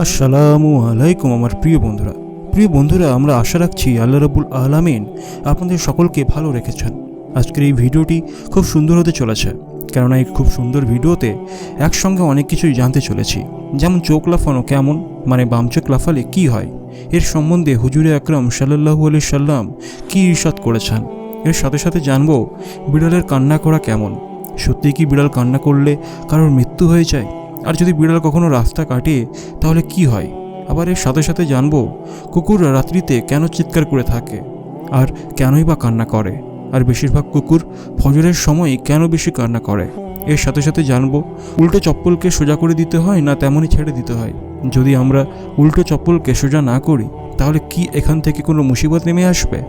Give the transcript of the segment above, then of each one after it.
আসসালামু আলাইকুম আমার প্রিয় বন্ধুরা আমরা আশা রাখছি আল্লাহ রাব্বুল আলামিন আপনাদের সকলকে ভালো রেখেছেন। আজকের এই ভিডিওটি খুব সুন্দর হতে চলেছে, কেননা এই খুব সুন্দর ভিডিওতে একসঙ্গে অনেক কিছুই জানতে চলেছি। যেমন চোখ লাফানো কেমন, মানে বাম চোখ লাফালে কী হয়, এর সম্বন্ধে হুজুরে আকরাম সাল্লাল্লাহু আলাইহি সাল্লাম কী ইরশাদ করেছেন। এর সাথে সাথে জানবো বিড়ালের কান্না করা কেমন, সত্যিই কি বিড়াল কান্না করলে কারোর মৃত্যু হয়ে যায়, আর যদি বিড়াল কখনো রাস্তা কাটে তাহলে কি হয়। আবার এর সাথে সাথে জানবো কুকুররা রাত্রিতে কেন চিৎকার করে থাকে আর কেনই বা কান্না করে, আর বেশিরভাগ কুকুর ফজরের সময় কেন বেশি কান্না করে। এর সাথে সাথে জানবো উল্টো চপ্পলকে সোজা করে দিতে হয় না তেমনই ছেড়ে দিতে হয়। যদি আমরা উল্টো চপ্পলকে সোজা না করি তাহলে কি এখান থেকে কোনো মুসিবত নেমে আসবে।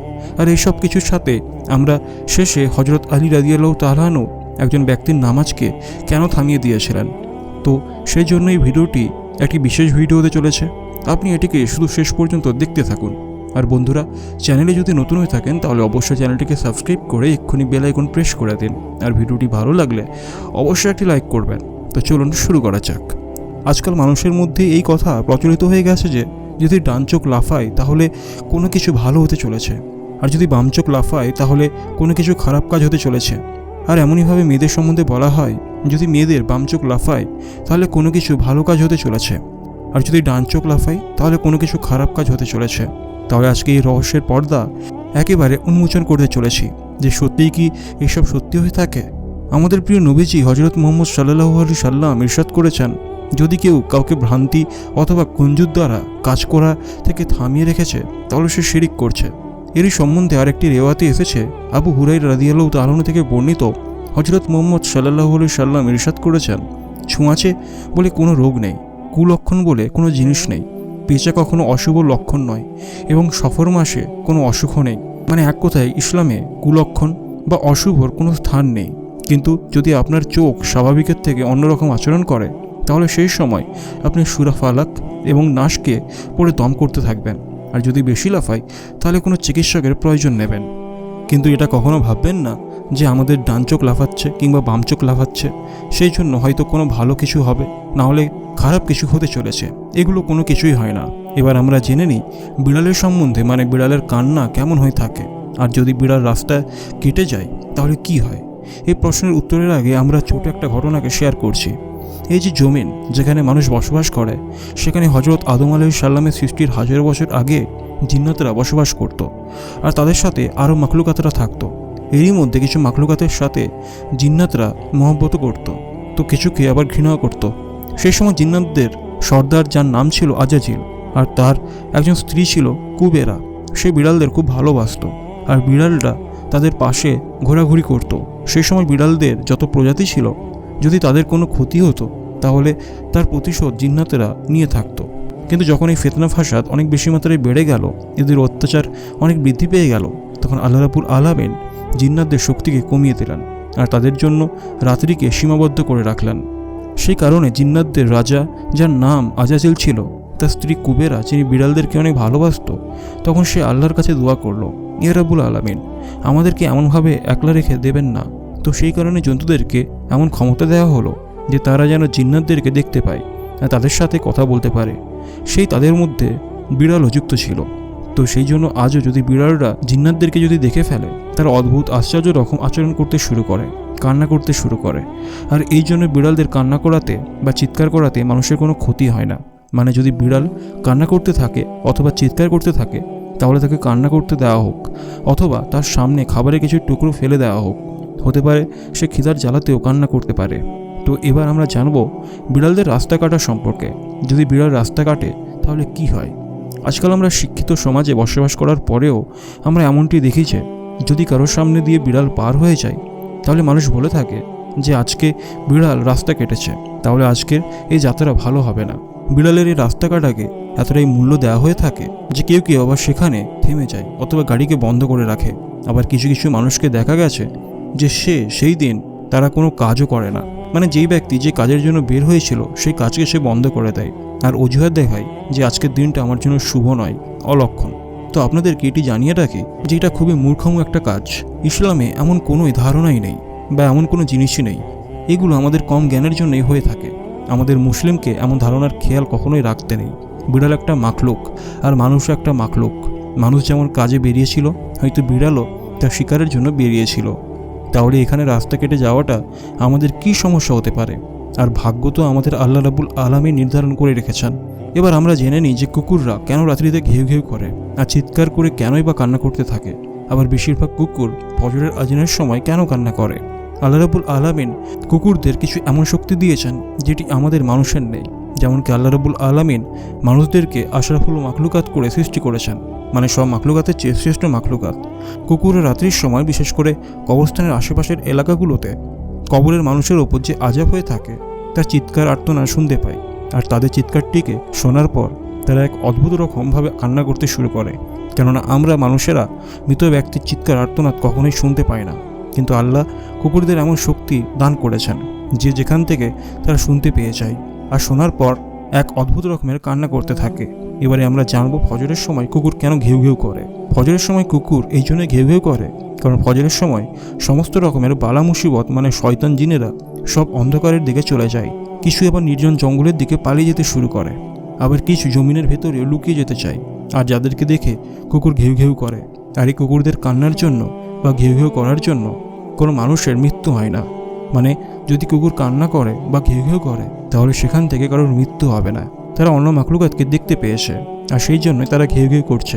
আর এইসব কিছুর সাথে আমরা শেষে হজরত আলী রাদিয়াল্লাহু তাআলা আনহু একজন ব্যক্তির নামাজকে কেন থামিয়ে দিয়েছিলেন। তো সেই জন্য এই ভিডিওটি একটি বিশেষ ভিডিও হতে চলেছে। আপনি এটিকে শুধু শেষ পর্যন্ত দেখতে থাকুন। আর বন্ধুরা, চ্যানেলে যদি নতুন হয়ে থাকেন তাহলে অবশ্যই চ্যানেলটিকে সাবস্ক্রাইব করে এক্ষুনি বেল আইকন প্রেস করে দিন। আর ভিডিওটি ভালো লাগলে অবশ্যই একটি লাইক করবেন। তো চলুন শুরু করা যাক। আজকাল মানুষের মধ্যে এই কথা প্রচলিত হয়ে গেছে যে যদি ডান চোখ লাফায় তাহলে কোনো কিছু ভালো হতে চলেছে, আর যদি বাম চোখ লাফায় তাহলে কোনো কিছু খারাপ কাজ হতে চলেছে। আর এমনইভাবে মেয়েদের সম্বন্ধে বলা হয় যদি মেয়েদের বাম চোখ লাফায় তাহলে কোনো কিছু ভালো কাজ হতে চলেছে, আর যদি ডান চোখ লাফায় তাহলে কোনো কিছু খারাপ কাজ হতে চলেছে। তাহলে আজকে এই রহস্যের পর্দা একেবারে উন্মোচন করতে চলেছি যে সত্যিই কি এইসব সত্যি হয়ে থাকে। আমাদের প্রিয় নবীজি হজরত মুহাম্মদ সাল্লাল্লাহু আলাইহি সাল্লাম ইরশাদ করেছেন, যদি কেউ কাউকে ভ্রান্তি অথবা কুঞ্জুর দ্বারা কাজ করা থেকে থামিয়ে রেখেছে তাহলে সে শিরিক করছে। এরই সম্বন্ধে আরেকটি রেওয়াতে এসেছে, আবু হুরায়রা রাদিয়াল্লাহু তাআলা আনহু থেকে বর্ণিত, হজরত মুহাম্মদ সাল্লাল্লাহু আলাইহি সাল্লাম ইরশাদ করেছেন, ছোঁয়াচে বলে কোনো রোগ নেই, কুলক্ষণ বলে কোনো জিনিস নেই, পেঁচা কখনো অশুভ লক্ষণ নয়, এবং সফর মাসে কোনো অসুখও নেই। মানে এক কথায় ইসলামে কুলক্ষণ বা অশুভর কোনো স্থান নেই। কিন্তু যদি আপনার চোখ স্বাভাবিকের থেকে অন্যরকম আচরণ করে তাহলে সেই সময় আপনি সূরা ফালাক এবং নাসকে পড়ে দম করতে থাকবেন। আর যদি বেশি লাফায় তাহলে কোনো চিকিৎসকের প্রয়োজন নেবেন। কিন্তু এটা কখনো ভাববেন না যে আমাদের ডান চোখ লাফাচ্ছে কিংবা বাম চোখ লাফাচ্ছে সেই জন্য হয়তো কোনো ভালো কিছু হবে, না হলে খারাপ কিছু হতে চলেছে। এগুলো কোনো কিছুই হয় না। এবার আমরা জেনে নিই বিড়ালের সম্বন্ধে, মানে বিড়ালের কান্না কেমন হয়ে থাকে, আর যদি বিড়াল রাস্তায় কেটে যায় তাহলে কি হয়। এই প্রশ্নের উত্তরের আগে আমরা ছোট একটা ঘটনাকে শেয়ার করছি। এই যে জমিন যেখানে মানুষ বসবাস করে সেখানে হজরত আদম আলাইহিস সালামের সৃষ্টির 1000 বছর আগে জিন্নাতরা বসবাস করত, আর তাদের সাথে আরও মাখলুকাতরা থাকতো। এরই মধ্যে কিছু মাখলুকাতের সাথে জিন্নাতরা মহব্বত করত, তো কিছুকে আবার ঘৃণাও করত। সেই সময় জিন্নাতদের সর্দার, যার নাম ছিল আজাজিল, আর তার একজন স্ত্রী ছিল কুবেরা, সে বিড়ালদের খুব ভালোবাসত, আর বিড়ালরা তাদের পাশে ঘোরাঘুরি করত। সেই সময় বিড়ালদের যত প্রজাতি ছিল যদি তাদের কোনো ক্ষতি হতো তাহলে তার প্রতিশোধ জিন্নাতেরা নিয়ে থাকতো। কিন্তু যখন এই ফিতনা ফাসাদ অনেক বেশি মাত্রায় বেড়ে গেল, এদের অত্যাচার অনেক বৃদ্ধি পেয়ে গেল, তখন আল্লাহ রাব্বুল আলামিন জিন্নাতদের শক্তিকে কমিয়ে দিলেন আর তাদের জন্য রাত্রিকে সীমাবদ্ধ করে রাখলেন। সেই কারণে জিন্নাতদের রাজা, যার নাম আজাজিল ছিল, তার স্ত্রী কুবেরা, যিনি বিড়ালদেরকে অনেক ভালোবাসত, তখন সে আল্লাহর কাছে দোয়া করলো, ইয়া রাব্বুল আলামিন, আমাদেরকে এমনভাবে একলা রেখে দেবেন না। তো সেই কারণে জন্তুদেরকে এমন ক্ষমতা দেওয়া হলো যে তারা যেন জিন্নাতদেরকে দেখতে পায় আর তাদের সাথে কথা বলতে পারে। সেই তাদের মধ্যে বিড়ালও যুক্ত ছিল। তো সেই জন্য আজও যদি বিড়ালরা জিন্নাতদেরকে যদি দেখে ফেলে তারা অদ্ভুত আশ্চর্য রকম আচরণ করতে শুরু করে, কান্না করতে শুরু করে। আর এই জন্য বিড়ালদের কান্না করাতে বা চিৎকার করাতে মানুষের কোনো ক্ষতি হয় না। মানে যদি বিড়াল কান্না করতে থাকে অথবা চিৎকার করতে থাকে তাহলে তাকে কান্না করতে দেওয়া হোক, অথবা তার সামনে খাবারের কিছু টুকরো ফেলে দেওয়া হোক। হতে পারে সে খিদার জ্বালাতেও কান্না করতে পারে। তো এবার আমরা জানবো বিড়ালদের রাস্তা কাটার সম্পর্কে। যদি বিড়াল রাস্তা কাটে তাহলে কি হয়। আজকাল আমরা শিক্ষিত সমাজে বসবাস করার পরেও আমরা এমনটি দেখি যে যদি কারোর সামনে দিয়ে বিড়াল পার হয়ে যায় তাহলে মানুষ বলে থাকে যে আজকে বিড়াল রাস্তা কেটেছে, তাহলে আজকের এই যাত্রা ভালো হবে না। বিড়ালের এই রাস্তা কাটাকে এতটাই মূল্য দেওয়া হয়ে থাকে যে কেউ কেউ আবার সেখানে থেমে যায় অথবা গাড়িকে বন্ধ করে রাখে। আবার কিছু কিছু মানুষকে দেখা গেছে যে সেই দিন তারা কোনো কাজও করে না। মানে যেই ব্যক্তি যে কাজের জন্য বের হয়েছিল সেই কাজকে সে বন্ধ করে দেয় আর অজুহাত দেখায় যে আজকের দিনটা আমার জন্য শুভ নয়, অলক্ষণ। তো আপনাদেরকে এটি জানিয়ে রাখি যে এটা খুবই মূর্খম একটা কাজ। ইসলামে এমন কোনো ধারণাই নেই বা এমন কোনো জিনিসই নেই, এগুলো আমাদের কম জ্ঞানের জন্যই হয়ে থাকে। আমাদের মুসলিমকে এমন ধারণার খেয়াল কখনোই রাখতে নেই। বিড়াল একটা মাখলুক, আর মানুষও একটা মাখলুক। মানুষ যেমন কাজে বেরিয়েছিল, হয়তো বিড়ালও তার শিকারের জন্য বেরিয়েছিল। তাহলে এখানে রাস্তা কেটে যাওয়াটা আমাদের কি সমস্যা হতে পারে? আর ভাগ্য তো আমাদের আল্লাহ রাব্বুল আলামিন নির্ধারণ করে রেখেছেন। এবার আমরা জেনে নিই যে কুকুররা কেন রাত্রিতে ঘেউ ঘেউ করে আর চিৎকার করে কেনই বা কান্না করতে থাকে। আবার বেশিরভাগ কুকুর ফজরের আজানের সময় কেন কান্না করে? আল্লাহ রাব্বুল আলামিন কুকুরদের কিছু এমন শক্তি দিয়েছেন যেটি আমাদের মানুষের নেই। যেমন কি আল্লাহ রাব্বুল আলামিন মানুষদেরকে আশরাফুল মাখলুকাত করে সৃষ্টি করেছেন, মানে সব মাখলুকাতের চেয়ে শ্রেষ্ঠ মাখলুকাত। কুকুররা রাত্রির সময়, বিশেষ করে কবরস্থানের আশেপাশের এলাকাগুলোতে কবরের মানুষের ওপর যে আযাব হয়ে থাকে তার চিৎকার আর্তনা শুনতে পায়। আর তাদের চিৎকারটিকে শোনার পর তারা এক অদ্ভুত রকমভাবে কান্না করতে শুরু করে। কেননা আমরা মানুষেরা মৃত ব্যক্তির চিৎকার আর্তনাদ কখনোই শুনতে পাই না, কিন্তু আল্লাহ কুকুরদের এমন শক্তি দান করেছেন যে যেখান থেকে তারা শুনতে পেয়ে যায় আর শোনার পর এক অদ্ভুত রকমের কান্না করতে থাকে। এবারে আমরা জানবো ফজরের সময় কুকুর কেন ঘেউ ঘেউ করে। ফজরের সময় কুকুর এই জন্য ঘেউ ঘেউ করে কারণ ফজরের সময় সমস্ত রকমের বালা মুসিবত, মানে শয়তান জিনেরা সব অন্ধকারের দিকে চলে যায়। কিছু আবার নির্জন জঙ্গলের দিকে পালিয়ে যেতে শুরু করে, আবার কিছু জমিনের ভেতরেও লুকিয়ে যেতে চায়। আর যাদেরকে দেখে কুকুর ঘেউ ঘেউ করে। আর এই কুকুরদের কান্নার জন্য বা ঘেউ ঘেউ করার জন্য কোনো মানুষের মৃত্যু হয় না। মানে যদি কুকুর কান্না করে বা ঘেউ ঘেউ করে তাহলে সেখান থেকে কারোর মৃত্যু হবে না। তারা অন্য মাখলুকাতকে দেখতে পেয়েছে আর সেই জন্যই তারা ঘেউ ঘেউ করছে।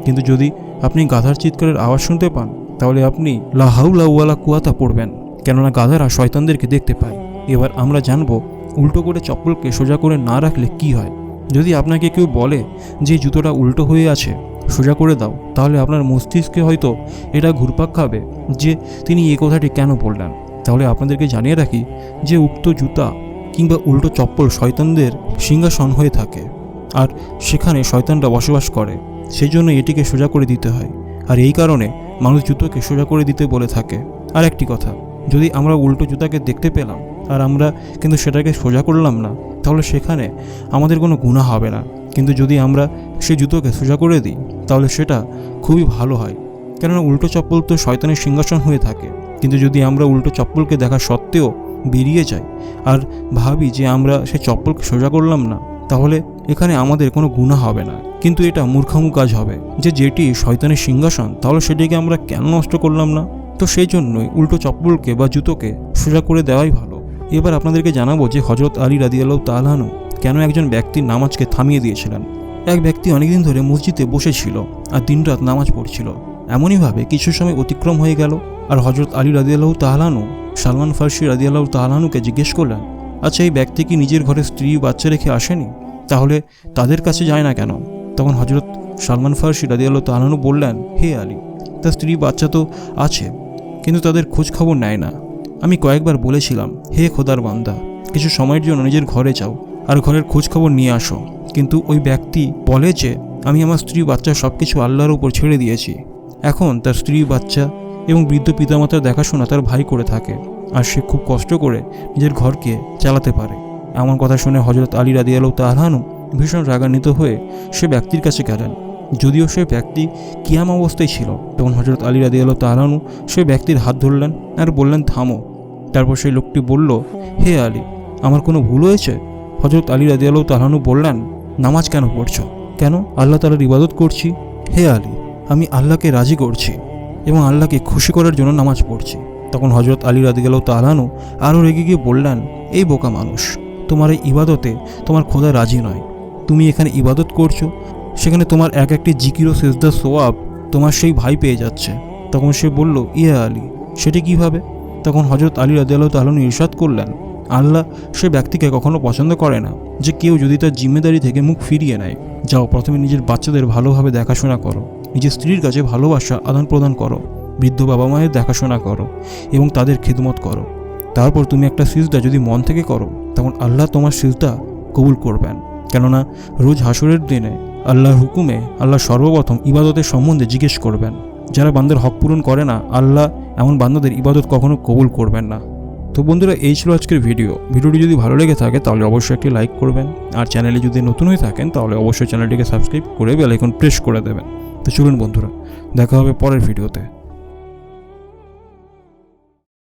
কিন্তু যদি আপনি গাধার চিৎকারের আওয়াজ শুনতে পান তাহলে আপনি লা হাওলা ওয়ালা কুওয়াতা পড়বেন, কেননা গাধারা শয়তানদেরকে দেখতে পায়। এবার আমরা জানবো উল্টো করে চপ্পলকে সোজা করে না রাখলে কি হয়। যদি আপনাকে কেউ বলে যে জুতোটা উল্টো হয়ে আছে, সোজা করে দাও, তাহলে আপনার মস্তিষ্কে হয়তো এটা ঘুরপাক খাবে যে তিনি এই কথাটি কেন বললেন। তাহলে আপনাদেরকে জানিয়ে রাখি যে উক্ত জুতা কিংবা উল্টো চপ্পল শয়তানদের সিংহাসন হয়ে থাকে আর সেখানে শয়তানরা বসবাস করে। সেই জন্য এটিকে সোজা করে দিতে হয়। আর এই কারণে মানুষ জুতোকে সোজা করে দিতে বলে থাকে। আর একটি কথা, যদি আমরা উল্টো জুতাকে দেখতে পেলাম আর আমরা কিন্তু সেটাকে সোজা করলাম না, তাহলে সেখানে আমাদের কোনো গুনাহ হবে না। কিন্তু যদি আমরা সেই জুতোকে সোজা করে দিই তাহলে সেটা খুবই ভালো হয়, কেননা উল্টো চপ্পল তো শয়তানের সিংহাসন হয়ে থাকে। কিন্তু যদি আমরা উল্টো চপ্পলকে দেখা সত্ত্বেও বেরিয়ে যাই আর ভাবি যে আমরা সেই চপ্পলকে সোজা করলাম না, তাহলে এখানে আমাদের কোনো গুনাহ হবে না। কিন্তু এটা মূর্খামু কাজ হবে যে যেটি শয়তানের সিংহাসন, তাহলে সেটিকে আমরা কেন নষ্ট করলাম না? তো সেই জন্যই উল্টো চপ্পলকে বা জুতোকে সোজা করে দেওয়াই ভালো। এবার আপনাদেরকে জানাবো যে হযরত আলী রাদিয়াল্লাহু তাআলা আনহু কেন একজন ব্যক্তির নামাজকে থামিয়ে দিয়েছিলেন। এক ব্যক্তি অনেকদিন ধরে মসজিদে বসেছিল আর দিনরাত নামাজ পড়ছিল। এমনইভাবে কিছু সময় অতিক্রম হয়ে গেল আর হযরত আলী রাদিয়াল্লাহু তাআলা আনহু সালমান ফারসি রাদিয়াল্লাহু তাআলা আনহুকে জিজ্ঞেস করলেন, আচ্ছা এই ব্যক্তি কি নিজের ঘরে স্ত্রী বাচ্চা রেখে আসেনি? তাহলে তাদের কাছে যায় না কেন? তখন হযরত সালমান ফারসি রাদিয়াল্লাহু তাআলা আনহু বললেন, হে আলী, তার স্ত্রী বাচ্চা তো আছে, কিন্তু তাদের খোঁজ খবর নেয় না। আমি কয়েকবার বলেছিলাম, হে খোদার বান্দা, কিছু সময়ের জন্য নিজের ঘরে যাও আর ঘরের খোঁজ খবর নিয়ে আসো। কিন্তু ওই ব্যক্তি বলে যে আমি আমার স্ত্রী বাচ্চা সব কিছু আল্লাহর উপর ছেড়ে দিয়েছি। এখন তার স্ত্রী বাচ্চা এবং বৃদ্ধ পিতামাতার দেখাশোনা তার ভাই করে থাকে আর সে খুব কষ্ট করে নিজের ঘরকে চালাতে পারে। এমন কথা শুনে হযরত আলী রাদিয়াল্লাহু তাআলা আনহু ভীষণ রাগান্বিত হয়ে সে ব্যক্তির কাছে গেলেন। যদিও সে ব্যক্তি কিয়াম অবস্থায় ছিল, তখন হযরত আলী রাদিয়াল্লাহু তাআলা আনহু সে ব্যক্তির হাত ধরলেন আর বললেন, থামো। তারপর সেই লোকটি বলল, হে আলী, আমার কোনো ভুল হয়েছে? হযরত আলী রাদিয়াল্লাহু তাআলা আনহু বললেন, নামাজ কেন পড়ছো? কেন? আল্লাহ তাআলার ইবাদত করছি। হে আলী, আমি আল্লাহকে রাজি করছি এবং আল্লাহকে খুশি করার জন্য নামাজ পড়ছি। তখন হযরত আলী রাদিয়াল্লাহু তাআলা আনহু আরও রেগে গিয়ে বললেন, এই বোকা মানুষ, তোমার এই ইবাদতে তোমার খোদা রাজি নয়। তুমি এখানে ইবাদত করছো, সেখানে তোমার এক একটি জিকির ও সেজদার সওয়াব তোমার সেই ভাই পেয়ে যাচ্ছে। তখন সে বলল, ইয়া আলী, সেটি কিভাবে? তখন হযরত আলী রাদিয়াল্লাহু তাআলা আনহু ইরশাদ করলেন, আল্লাহ সে ব্যক্তিকে কখনো পছন্দ করে না যে কেউ যদি তার জিম্মেদারি থেকে মুখ ফিরিয়ে নেয়। যাও, প্রথমে নিজের বাচ্চাদের ভালোভাবে দেখাশোনা করো, নিজের স্ত্রীর কাছে ভালোবাসা আদান প্রদান করো, বৃদ্ধ বাবা মায়ের দেখাশোনা করো এবং তাদের খিদমত করো। তারপর তুমি একটা সিজদা যদি মন থেকে করো, তখন আল্লাহ তোমার সিজদা কবুল করবেন। কেননা রোজ হাসরের দিনে আল্লাহর হুকুমে আল্লাহ সর্বপ্রথম ইবাদতের সম্বন্ধে জিজ্ঞেস করবেন। যারা বান্দার হক পূরণ করে না, আল্লাহ এমন বান্দাদের ইবাদত কখনো কবুল করবেন না। তো বন্ধুরা, এই ছিল আজকের ভিডিওটি যদি ভালো লেগে থাকে তাহলে অবশ্যই একটি লাইক করবেন, আর চ্যানেলে যদি নতুন হয়ে থাকেন তাহলে অবশ্যই চ্যানেলটিকে সাবস্ক্রাইব করে বেল আইকন প্রেস করে দেবেন। তো চলুন বন্ধুরা, দেখা হবে পরের ভিডিওতে।